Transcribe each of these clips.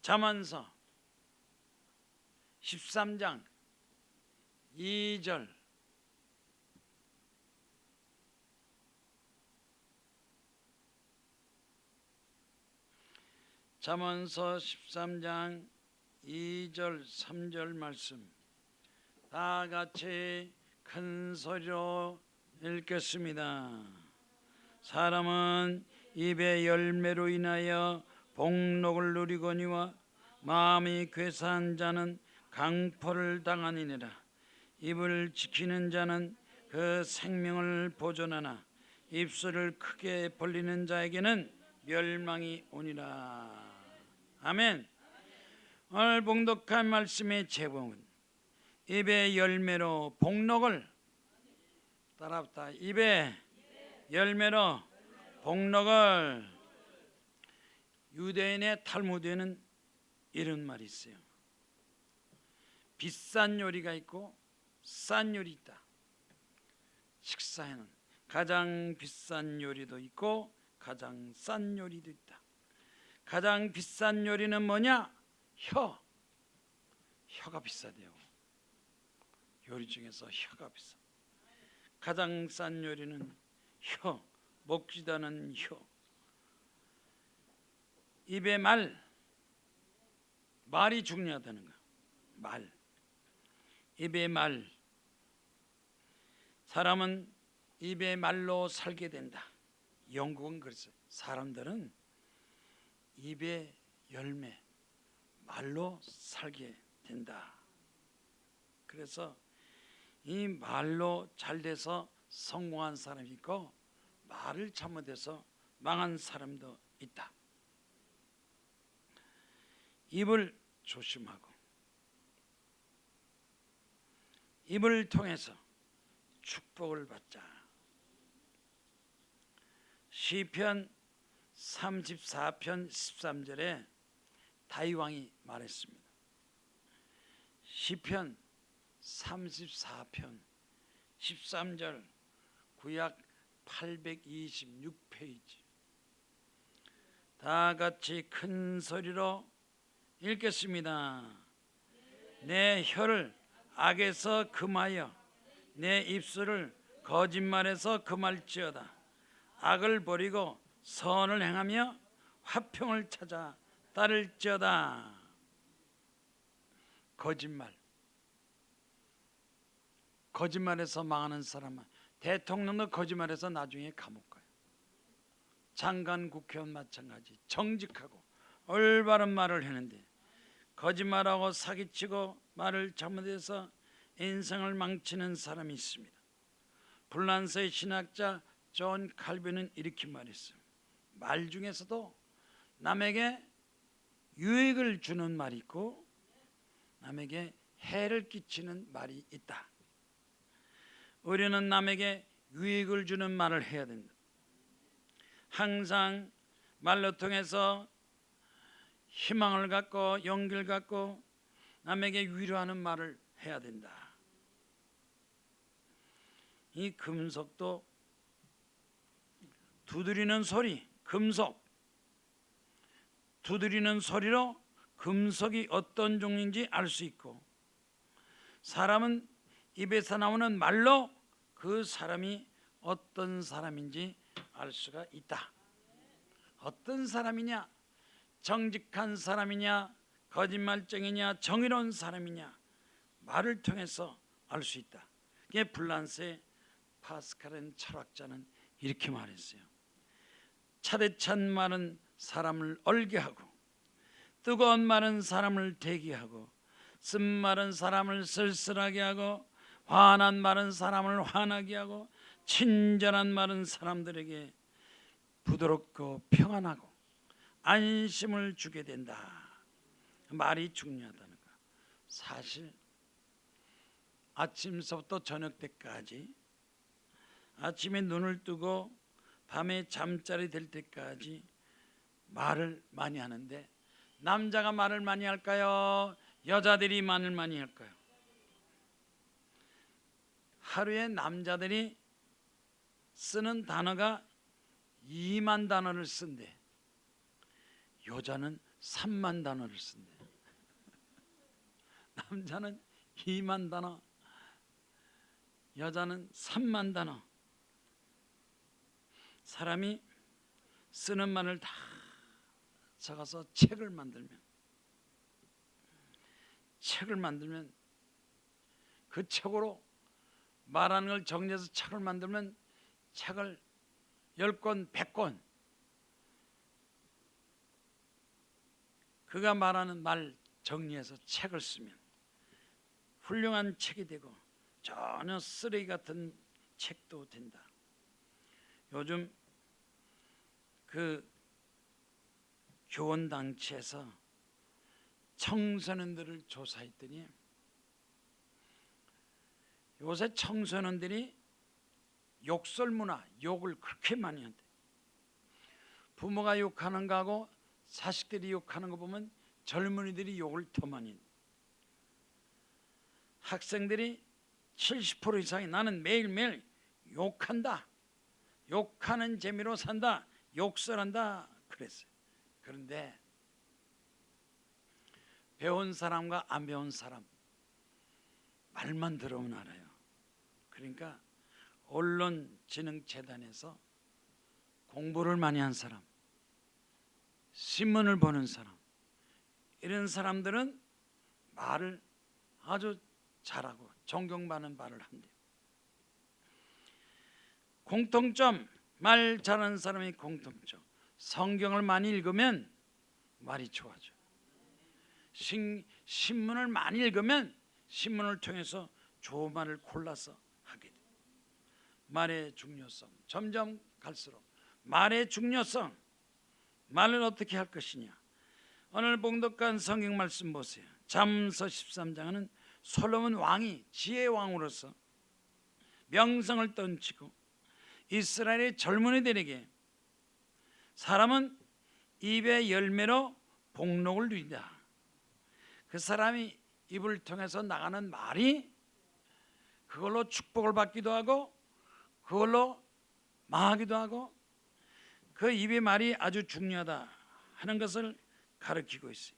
잠언서 13장 2절 잠언서 13장 2절 3절 말씀 다 같이 큰 소리로 읽겠습니다. 사람은 입의 열매로 인하여 복록을 누리거니와 마음이 괴사한 자는 강포를 당하니라. 입을 지키는 자는 그 생명을 보존하나 입술을 크게 벌리는 자에게는 멸망이 오니라. 아멘. 오늘 봉독한 말씀의 제목은 입의 열매로 복록을 따라합다. 입의 열매로 복록을. 유대인의 탈무드에는 이런 말이 있어요. 비싼 요리가 있고 싼 요리 있다. 식사에는 가장 비싼 요리도 있고 가장 싼 요리도 있다. 가장 비싼 요리는 뭐냐? 혀가 비싸대요. 요리 중에서 혀가 비싸. 가장 싼 요리는 혀, 먹지도 않은 혀. 입의 말이 중요하다는 거야. 말. 입의 말. 사람은 입의 말로 살게 된다. 영국은 그랬어요. 사람들은 입의 열매, 말로 살게 된다. 그래서 이 말로 잘 돼서 성공한 사람이 있고 말을 잘못해서 망한 사람도 있다. 입을 조심하고 입을 통해서 축복을 받자. 시편 34편 13절에 다윗왕이 말했습니다. 시편 34편 13절 구약 826페이지 다 같이 큰 소리로 읽겠습니다. 내 혀를 악에서 금하여 내 입술을 거짓말에서 금할지어다. 악을 버리고 선을 행하며 화평을 찾아 따를지어다. 거짓말에서 망하는 사람은 대통령도 거짓말해서 나중에 감옥 가요. 장관, 국회의원 마찬가지. 정직하고 올바른 말을 했는데 거짓말하고 사기치고 말을 잘못해서 인생을 망치는 사람이 있습니다. 불란서의 신학자 존 칼빈은 이렇게 말했어요. 말 중에서도 남에게 유익을 주는 말이 있고 남에게 해를 끼치는 말이 있다. 우리는 남에게 유익을 주는 말을 해야 된다. 항상 말로 통해서 희망을 갖고 용기를 갖고 남에게 위로하는 말을 해야 된다. 이 금속도 두드리는 소리, 금속 두드리는 소리로 금속이 어떤 종류인지 알 수 있고 사람은 입에서 나오는 말로 그 사람이 어떤 사람인지 알 수가 있다. 어떤 사람이냐? 정직한 사람이냐? 거짓말쟁이냐? 정의로운 사람이냐? 말을 통해서 알 수 있다. 이게 불란스의 파스칼은 철학자는 이렇게 말했어요. 차대찬 말은 사람을 얼게 하고 뜨거운 말은 사람을 대게 하고 쓴 말은 사람을 쓸쓸하게 하고 화난 말은 사람을 화나게 하고 친절한 말은 사람들에게 부드럽고 평안하고 안심을 주게 된다. 말이 중요하다는 거. 사실 아침서부터 저녁 때까지 아침에 눈을 뜨고 밤에 잠자리 될 때까지 말을 많이 하는데 남자가 말을 많이 할까요? 여자들이 말을 많이 할까요? 하루에 남자들이 쓰는 단어가 2만 단어를 쓴대. 여자는 3만 단어를 쓴대. 남자는 2만 단어, 여자는 3만 단어. 사람이 쓰는 말을 다 적어서 책을 만들면 그 책으로 말하는 걸 정리해서 책을 만들면 책을 10권, 100권 그가 말하는 말 정리해서 책을 쓰면 훌륭한 책이 되고 전혀 쓰레기 같은 책도 된다. 요즘 그 교원단체에서 청소년들을 조사했더니 요새 청소년들이 욕설 문화, 욕을 그렇게 많이 한대. 부모가 욕하는 거하고 자식들이 욕하는 거 보면 젊은이들이 욕을 더 많이 한대. 학생들이 70% 이상이 나는 매일매일 욕한다, 욕하는 재미로 산다, 욕설한다 그랬어요. 그런데 배운 사람과 안 배운 사람 말만 들으면 알아요. 그러니까 언론진흥재단에서 공부를 많이 한 사람, 신문을 보는 사람, 이런 사람들은 말을 아주 잘하고 존경받는 말을 한대요. 공통점, 말 잘하는 사람이 공통점. 성경을 많이 읽으면 말이 좋아져. 신문을 많이 읽으면 신문을 통해서 좋은 말을 골라서 하게 돼. 말의 중요성, 점점 갈수록 말의 중요성, 말을 어떻게 할 것이냐. 오늘 봉독한 성경 말씀 보세요. 잠언서 13장은 솔로몬 왕이 지혜의 왕으로서 명성을 떨치고 이스라엘의 젊은이들에게 사람은 입의 열매로 복록을 누린다. 그 사람이 입을 통해서 나가는 말이 그걸로 축복을 받기도 하고 그걸로 망하기도 하고 그 입의 말이 아주 중요하다 하는 것을 가르치고 있어요.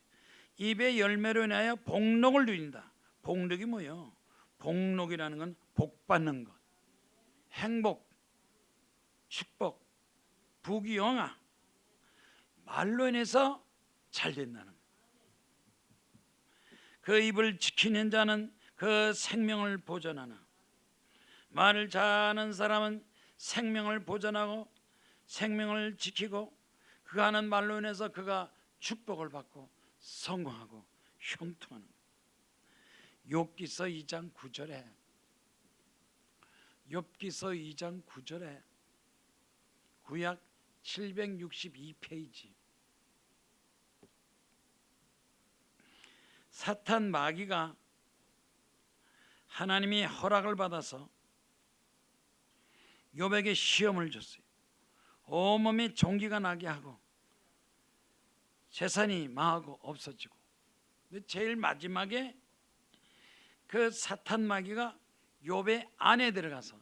입의 열매로 인하여 복록을 누린다. 복록이 뭐예요? 복록이라는 건 복 받는 것, 행복, 축복, 부귀영화, 말로 인해서 잘 된다는 것. 그 입을 지키는 자는 그 생명을 보존하나. 말을 잘하는 사람은 생명을 보존하고 생명을 지키고 그가 하는 말로 인해서 그가 축복을 받고 성공하고 형통하는 거예요. 욥기서 2장 9절에 구약 762페이지 사탄 마귀가 하나님이 허락을 받아서 욥에게 시험을 줬어요. 온몸에 종기가 나게 하고 재산이 망하고 없어지고. 근데 제일 마지막에 그 사탄 마귀가 욥의 안에 들어가서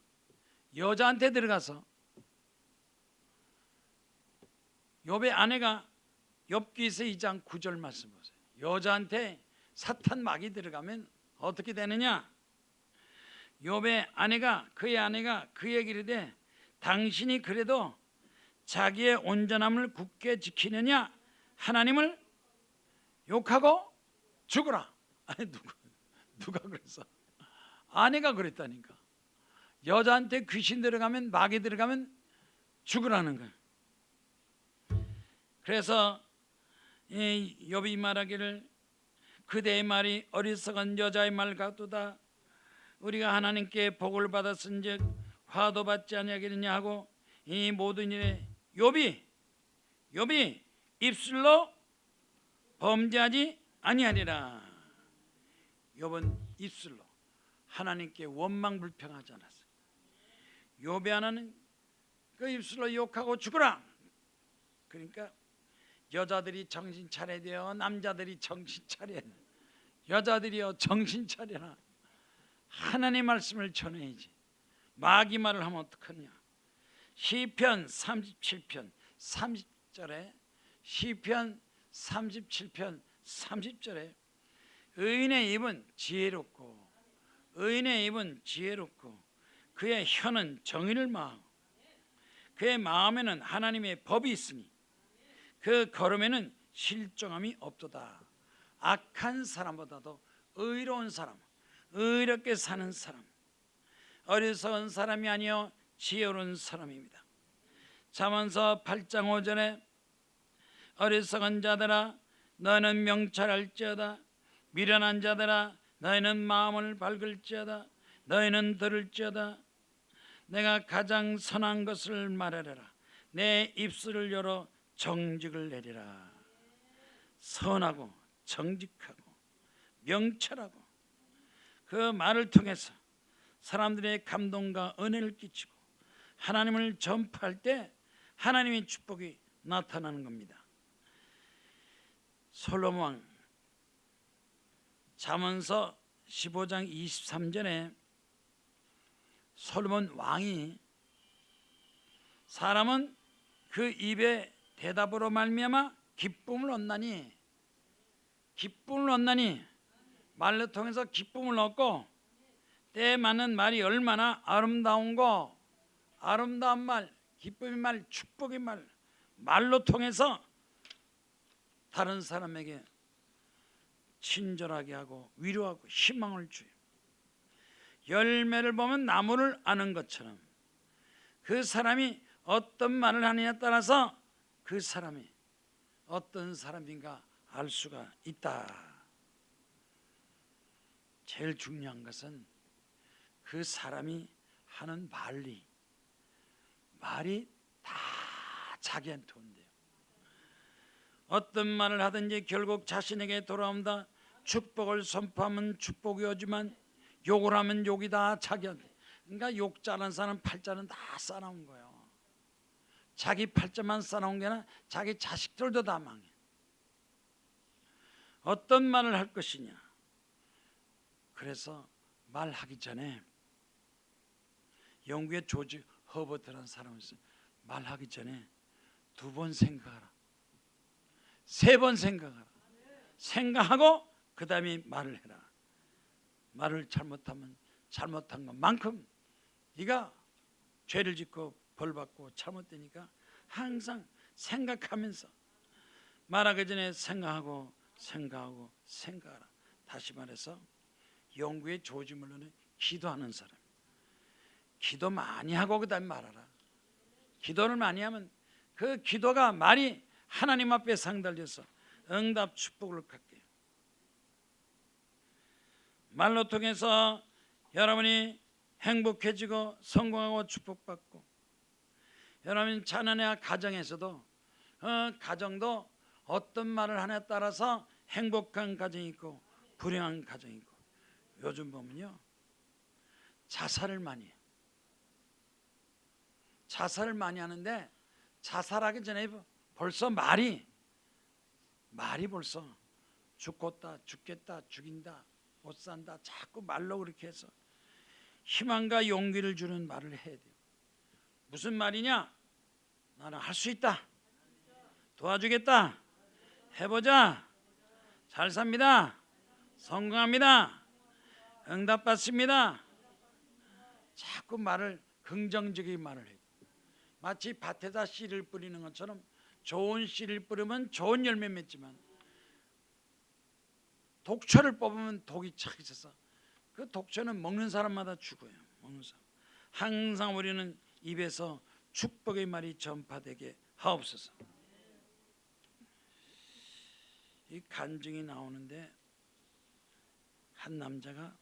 여자한테 들어가서 욥의 아내가 욥기서 2장 9절 말씀 보세요. 여자한테 사탄 마귀 들어가면 어떻게 되느냐? 욥의 아내가 그에게 이르되 당신이 그래도 자기의 온전함을 굳게 지키느냐? 하나님을 욕하고 죽어라. 아니 누가 그랬어? 아내가 그랬다니까. 여자한테 귀신 들어가면 마귀 들어가면 죽으라는 거야. 그래서 욥이 말하기를 그대의 말이 어리석은 여자의 말 같도다. 우리가 하나님께 복을 받았은즉 화도 받지 아니하겠느냐 하고 이 모든 일에 욥이 입술로 범죄하지 아니하리라. 욥은 입술로 하나님께 원망불평하지 않았어요. 욥의 하나는 그 입술로 욕하고 죽어라. 그러니까 여자들이 정신 차려야 돼요. 남자들이 정신 차려야 돼요. 여자들이요 정신 차려라. 하나님의 말씀을 전해야지. 마귀 말을 하면 어떡하냐. 시편 37편 30절에 시편 37편 30절에 의인의 입은 지혜롭고 의인의 입은 지혜롭고 그의 혀는 정의를 마하고 그의 마음에는 하나님의 법이 있으니 그 걸음에는 실정함이 없도다. 악한 사람보다도 의로운 사람, 의롭게 사는 사람, 어리석은 사람이 아니요 지혜로운 사람입니다. 잠언서 8장 5절에 어리석은 자들아 너희는 명철할지어다 미련한 자들아 너희는 마음을 밝을지어다 너희는 들을지어다 내가 가장 선한 것을 말하리라 내 입술을 열어 정직을 내리라. 선하고 정직하고 명철하고 그 말을 통해서 사람들의 감동과 은혜를 끼치고 하나님을 전파할 때 하나님의 축복이 나타나는 겁니다. 솔로몬 왕 잠언서 15장 23절에 솔로몬 왕이 사람은 그 입의 대답으로 말미암아 기쁨을 얻나니 말로 통해서 기쁨을 얻고 때에 맞는 말이 얼마나 아름다운 말, 기쁨의 말, 축복의 말, 말로 통해서 다른 사람에게 친절하게 하고 위로하고 희망을 줘요. 열매를 보면 나무를 아는 것처럼 그 사람이 어떤 말을 하느냐에 따라서 그 사람이 어떤 사람인가 알 수가 있다. 제일 중요한 것은 그 사람이 하는 말이 다 자기한테 온대요. 어떤 말을 하든지 결국 자신에게 돌아온다. 축복을 선포하면 축복이 오지만 욕을 하면 욕이 다 자기한테. 그러니까 욕 잘하는 사람 팔자는 다 쌓아놓은 거예요. 자기 팔자만 쌓아놓은 게 아니라 자기 자식들도 다 망해. 어떤 말을 할 것이냐. 그래서 말하기 전에 영국의 조지 허버트라는 사람이 있어요. 말하기 전에 2번 생각하라. 3번 생각하라. 생각하고 그 다음에 말을 해라. 말을 잘못하면 잘못한 것만큼 네가 죄를 짓고 벌받고 잘못되니까 항상 생각하면서 말하기 전에 생각하라. 다시 말해서 영국의 조지 물론은 기도하는 사람. 기도 많이 하고 그 다음에 말하라. 기도를 많이 하면 그 기도가 말이 하나님 앞에 상달려서 응답 축복을 갖게. 말로 통해서 여러분이 행복해지고 성공하고 축복받고 여러분 자녀나 가정에서도 가정도 어떤 말을 하냐에 따라서 행복한 가정이 있고 불행한 가정이 있고 요즘 보면요 자살을 많이 해요. 자살을 많이 하는데 자살하기 전에 벌써 말이 벌써 죽겠다 죽인다 못 산다 자꾸 말로 그렇게 해서 희망과 용기를 주는 말을 해야 돼요. 무슨 말이냐? 나는 할 수 있다. 도와주겠다. 해보자. 잘 삽니다. 성공합니다. 응답받습니다. 자꾸 말을 긍정적인 말을 해요. 마치 밭에다 씨를 뿌리는 것처럼 좋은 씨를 뿌리면 좋은 열매 맺지만 독초를 뽑으면 독이 착 있어서 그 독초는 먹는 사람마다 죽어요. 먹는 사람. 항상 우리는 입에서 축복의 말이 전파되게 하옵소서. 이 간증이 나오는데 한 남자가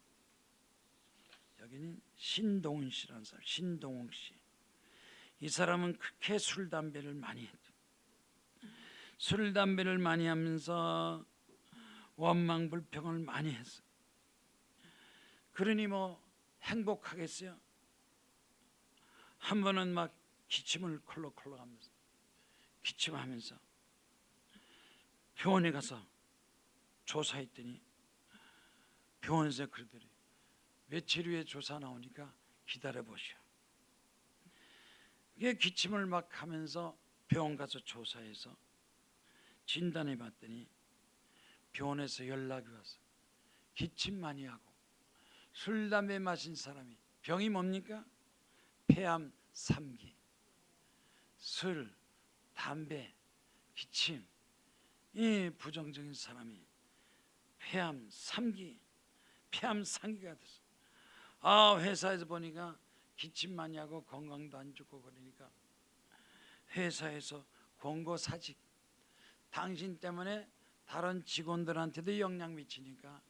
여기는 신동훈 씨라는 사람, 신동훈 씨. 이 사람은 그렇게 술 담배를 많이 했죠. 술 담배를 많이 하면서 원망불평을 많이 했어요. 그러니 뭐 행복하겠어요? 한 번은 막 기침을 콜록콜록 하면서 기침하면서 병원에 가서 조사했더니 병원에서 그러더래요. 며칠 후에 조사 나오니까 기다려보시오. 이게 기침을 막 하면서 병원 가서 조사해서 진단해 봤더니 병원에서 연락이 와서 기침 많이 하고 술 담배 마신 사람이 병이 뭡니까? 폐암 3기. 술, 담배, 기침, 이 부정적인 사람이 폐암 3기, 폐암 3기가 됐어. 회사에서 보니까 기침 많이 하고 건강도 안 좋고 그러니까 회사에서 권고사직, 당신 때문에 다른 직원들한테도 영향 미치니까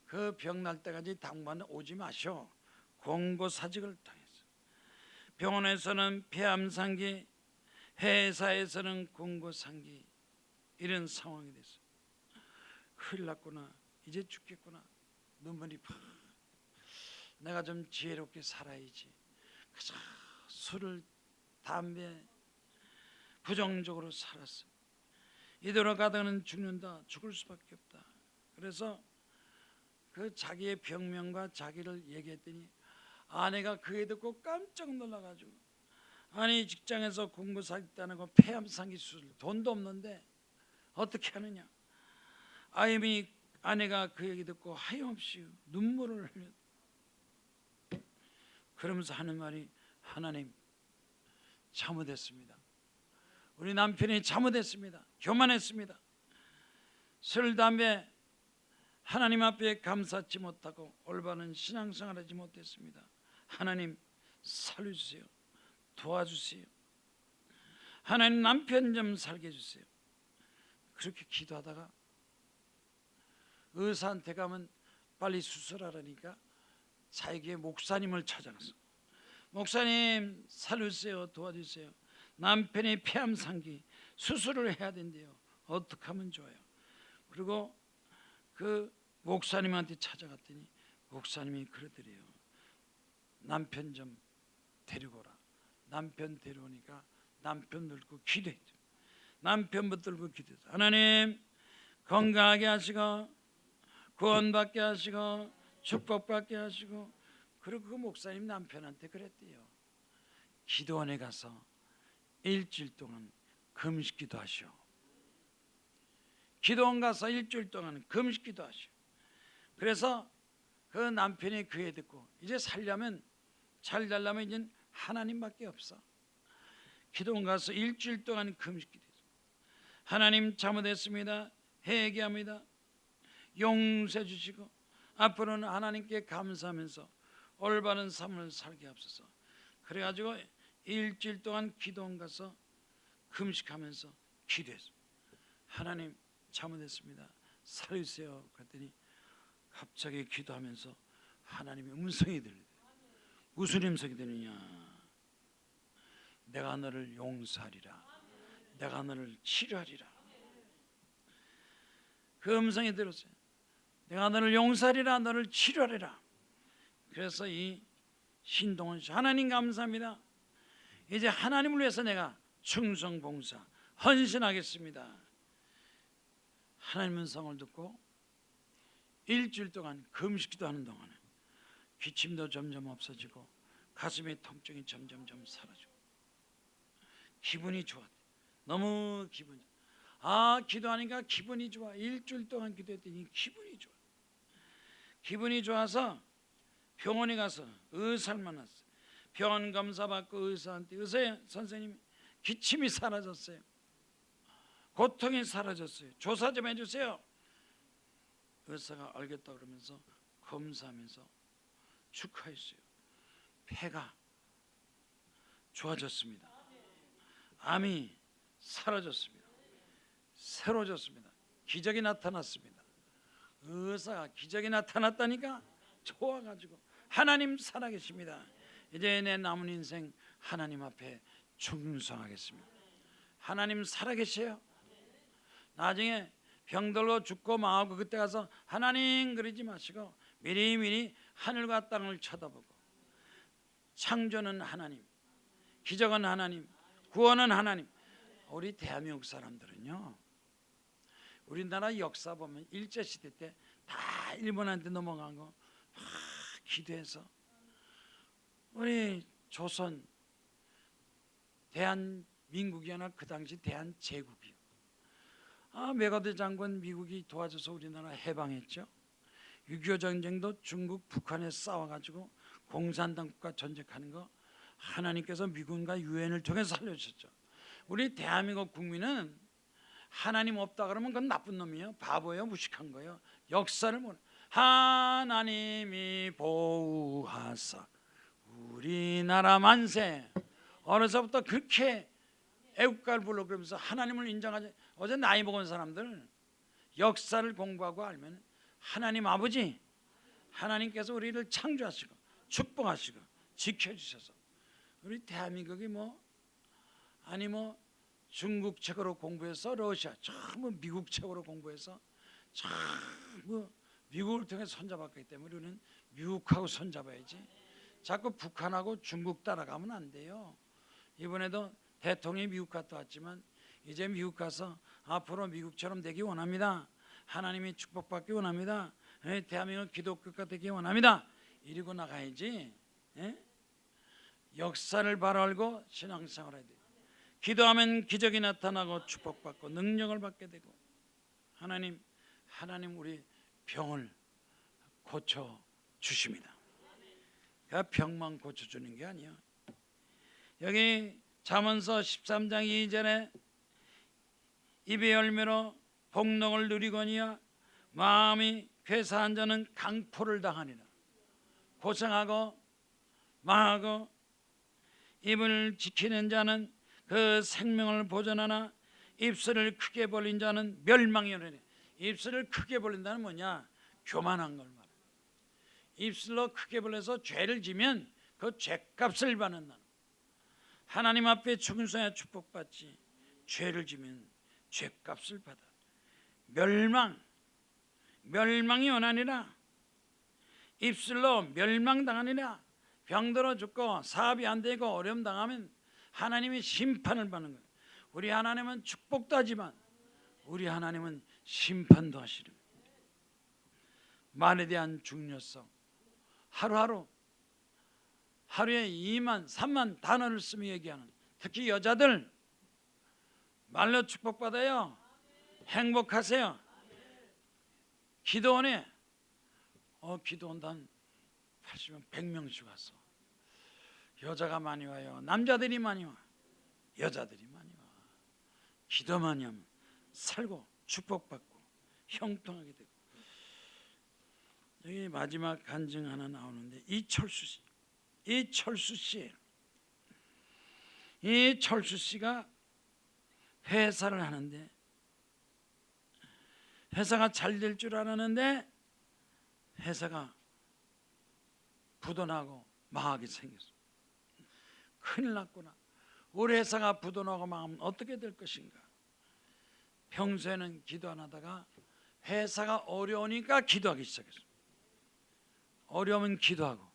그 병 날 때까지 당분 오지 마시오. 권고사직을 당했어. 병원에서는 폐암 3기, 회사에서는 권고3기, 이런 상황이 됐어. 큰일 났구나, 이제 죽겠구나. 눈물이 팍. 내가 좀 지혜롭게 살아야지. 그저 술을, 담배 부정적으로 살았어. 이대로 가다가는 죽는다, 죽을 수밖에 없다. 그래서 그 자기의 병명과 자기를 얘기했더니 아내가 그에 듣고 깜짝 놀라가지고, 아니 직장에서 공부 사겠다는 거 폐암 3기 수술, 돈도 없는데 어떻게 하느냐. 아내가 그 얘기 듣고 하염없이 눈물을 흘려. 그러면서 하는 말이, 하나님 잘못했습니다. 우리 남편이 잘못했습니다. 교만했습니다. 술, 담배 하나님 앞에 감사치 못하고 올바른 신앙생활하지 못했습니다. 하나님 살려주세요. 도와주세요. 하나님 남편 좀 살게 해주세요. 그렇게 기도하다가 의사한테 가면 빨리 수술하라니까 자기의 목사님을 찾아가서, 목사님 살려주세요, 도와주세요. 남편이 폐암 3기 수술을 해야 된대요. 어떻게 하면 좋아요? 그리고 그 목사님한테 찾아갔더니 목사님이 그러더래요. 남편 좀 데리고 오라. 남편 데려오니까 남편 들고 기도했죠. 남편 붙들고 기도했죠. 하나님 건강하게 하시고 구원받게 하시고 축복받게 하시고. 그리고 그 목사님 남편한테 그랬대요. 기도원에 가서 일주일 동안 금식기도 하시오. 기도원 가서 일주일 동안 금식기도 하시오. 그래서 그 남편이 그 애 듣고 이제 살려면, 잘 살려면 이제 하나님밖에 없어. 기도원 가서 일주일 동안 금식기도 했어. 하나님 잘못했습니다. 회개합니다. 용서해 주시고 앞으로는 하나님께 감사하면서 올바른 삶을 살게 하옵소서. 그래가지고 일주일 동안 기도원 가서 금식하면서 기도했어. 하나님 잘못했습니다. 살려주세요. 그랬더니 갑자기 기도하면서 하나님의 음성이 들리대. 무슨 음성이 들리냐? 내가 너를 용서하리라. 내가 너를 치료하리라. 그 음성이 들었어요. 내가 너를 용서하리라, 너를 치료하리라. 그래서 이 신동원 씨, 하나님 감사합니다. 이제 하나님을 위해서 내가 충성 봉사 헌신하겠습니다. 하나님 음성을 듣고 일주일 동안 금식기도 하는 동안에 기침도 점점 없어지고 가슴의 통증이 점점점 사라지고 기분이 좋았대. 너무 기분이 기도하니까 기분이 좋아. 일주일 동안 기도했더니 기분이 좋아. 기분이 좋아서 병원에 가서 의사를 만났어. 병원 검사 받고 의사한테, 의사 선생님 기침이 사라졌어요. 고통이 사라졌어요. 조사 좀 해주세요. 의사가 알겠다 그러면서 검사하면서 축하했어요. 폐가 좋아졌습니다. 암이 사라졌습니다. 새로워졌습니다. 기적이 나타났습니다. 의사가 기적이 나타났다니까 좋아가지고 하나님 살아계십니다. 이제 내 남은 인생 하나님 앞에 충성하겠습니다. 하나님 살아계세요. 나중에 병들고 죽고 망하고 그때 가서 하나님 그러지 마시고 미리미리 하늘과 땅을 쳐다보고, 창조는 하나님, 기적은 하나님, 구원은 하나님. 우리 대한민국 사람들은요, 우리나라 역사 보면 일제시대 때 다 일본한테 넘어간 거 기도해서 우리 조선 대한민국이나 그 당시 대한제국이요, 메가드 장군 미국이 도와줘서 우리나라 해방했죠. 6.25 전쟁도 중국 북한에 싸워가지고 공산당 국가 전쟁하는 거 하나님께서 미군과 유엔을 통해 살려주셨죠. 우리 대한민국 국민은 하나님 없다 그러면 그건 나쁜 놈이에요. 바보예요. 무식한 거예요. 역사를 모르. 하나님이 보호하사 우리나라 만세. 어느서부터 그렇게 애국가를 불러 그러면서 하나님을 인정하지. 어제 나이 먹은 사람들 역사를 공부하고 알면 하나님 아버지, 하나님께서 우리를 창조하시고 축복하시고 지켜주셔서 우리 대한민국이 중국 책으로 공부해서 러시아 전부 미국 책으로 공부해서 전부 미국을 통해 손잡았기 때문에 우리는 미국하고 손잡아야지. 자꾸 북한하고 중국 따라가면 안 돼요. 이번에도 대통령이 미국 갔다 왔지만 이제 미국 가서 앞으로 미국처럼 되기 원합니다. 하나님이 축복받기 원합니다. 대한민국 기독교가 되기 원합니다. 이러고 나가야지. 역사를 바로 알고 신앙생활 해야 돼요. 기도하면 기적이 나타나고 축복받고 능력을 받게 되고 하나님 우리 병을 고쳐 주십니다. 그러니까 병만 고쳐주는 게 아니에요. 여기 잠언서 13장 2절에 입의 열매로 복록을 누리거니와 마음이 괴사한 자는 강포를 당하니라. 고생하고 망하고 입을 지키는 자는 그 생명을 보존하나 입술을 크게 벌린 자는 멸망이 오리니. 입술을 크게 벌린다는 뭐냐? 교만한 걸 말해. 입술로 크게 벌려서 죄를 지면 그 죄값을 받는다. 하나님 앞에 충성해야 축복받지. 죄를 지면 죄값을 받아. 멸망이 오나니라. 입술로 멸망당하니라. 병들어 죽고 사업이 안 되고 어려움 당하면 하나님이 심판을 받는 거예요. 우리 하나님은 축복도 하지만 우리 하나님은 심판도 하시는 거예요. 말에 대한 중요성. 하루에 2만 3만 단어를 쓰며 얘기하는, 특히 여자들 말로 축복받아요. 행복하세요. 기도원에 기도원단 80명 100명씩 왔어. 여자가 많이 와요. 남자들이 많이 와. 여자들이 많이 와. 기도 많이 하면 살고 축복받고 형통하게 되고. 여기 마지막 간증 하나 나오는데 이철수 씨가 회사를 하는데 회사가 잘 될 줄 알았는데 회사가 부도나고 망하게 생겼어. 큰일 났구나. 우리 회사가 부도나고 망하면 어떻게 될 것인가. 평소에는 기도 안 하다가 회사가 어려우니까 기도하기 시작했어. 어려우면 기도하고,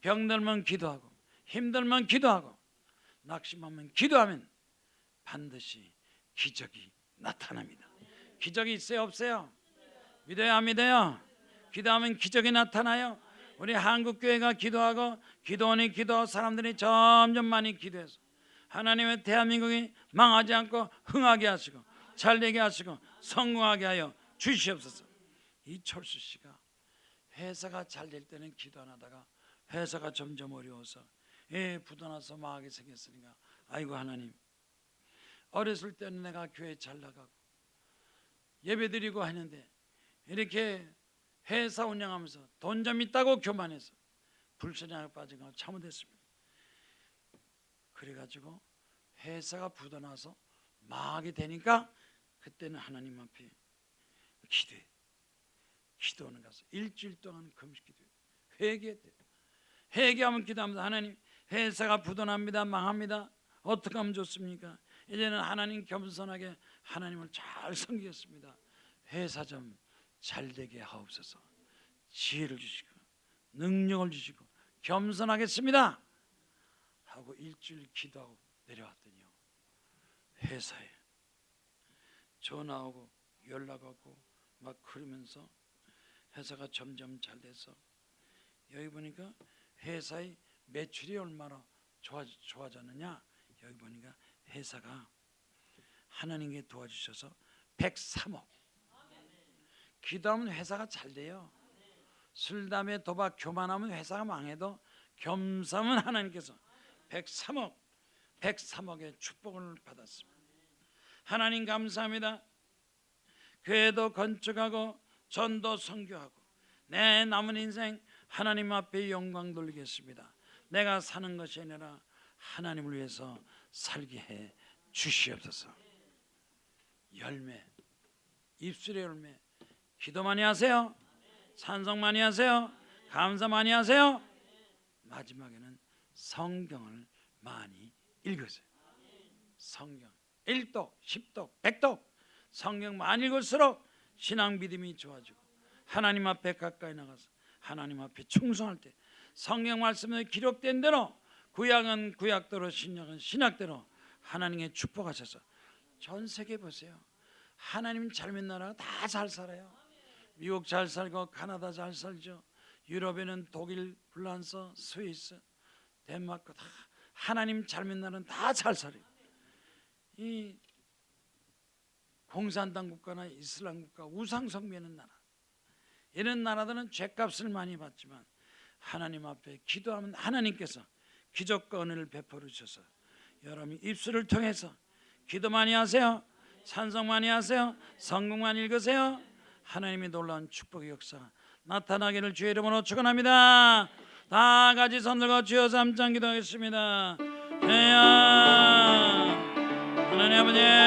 병들면 기도하고, 힘들면 기도하고, 낙심하면 기도하면 반드시 기적이 나타납니다. 기적이 있어요, 없어요? 믿어요, 안 믿어요? 기도하면 기적이 나타나요. 우리 한국교회가 기도하고 기도원이 기도하고 사람들이 점점 많이 기도해서 하나님의 대한민국이 망하지 않고 흥하게 하시고 잘되게 하시고 성공하게 하여 주시옵소서. 이철수 씨가 회사가 잘 될 때는 기도 안 하다가 회사가 점점 어려워서 부도나서 망하게 생겼으니까 아이고 하나님, 어렸을 때는 내가 교회 잘 나가고 예배드리고 하는데 이렇게 회사 운영하면서 돈 좀 있다고 교만해서 불신앙에 빠진 거 잘못했습니다. 그래가지고 회사가 부도나서 망하게 되니까 그때는 하나님 앞에 기도하는 가서 일주일 동안 금식 기도해요. 회개했대요. 회개하면 기도하면서 하나님, 회사가 부도납니다. 망합니다. 어떻게 하면 좋습니까? 이제는 하나님 겸손하게 하나님을 잘 섬기겠습니다. 회사 좀 잘되게 하옵소서. 지혜를 주시고 능력을 주시고 겸손하겠습니다 하고 일주일 기도하고 내려왔더니요, 회사에 전화 오고 연락 오고 막 그러면서 회사가 점점 잘 돼서 여기 보니까 회사의 매출이 얼마나 좋아졌느냐. 여기 보니까 회사가 하나님께 도와주셔서 103억. 기도하면 회사가 잘 돼요. 술, 담배, 도박, 교만하면 회사가 망해도 겸손하면 하나님께서 103억의 축복을 받았습니다. 하나님 감사합니다. 교회도 건축하고 전도 선교하고 내 남은 인생 하나님 앞에 영광 돌리겠습니다. 내가 사는 것이 아니라 하나님을 위해서 살게 해 주시옵소서. 열매, 입술의 열매. 기도 많이 하세요. 찬송 많이 하세요. 감사 많이 하세요. 마지막에는 성경을 많이 읽으세요. 성경 1독, 10독, 100독 성경 많이 읽을수록 신앙 믿음이 좋아지고 하나님 앞에 가까이 나가서 하나님 앞에 충성할 때 성경 말씀에 기록된 대로 구약은 구약대로 신약은 신약대로 하나님의 축복하셔서 전 세계 보세요. 하나님 잘 믿는 나라가 다 잘 살아요. 미국 잘 살고 카나다 잘 살죠. 유럽에는 독일, 프랑스, 스위스, 덴마크 다 하나님 잘 믿는 나라는 다 잘 살아요. 이 공산당 국가나 이슬람 국가 우상 숭배하는 나라 이런 나라들은 죗값을 많이 받지만 하나님 앞에 기도하면 하나님께서 기적과 은혜를 베풀어 주셔서 여러분 입술을 통해서 기도 많이 하세요. 찬송 많이 하세요. 성경 많이 읽으세요. 하나님의 놀라운 축복의 역사 나타나기를 주의 이름으로 축원합니다. 다 같이 손 들고 주여 삼창 기도하겠습니다. 하나님 아버지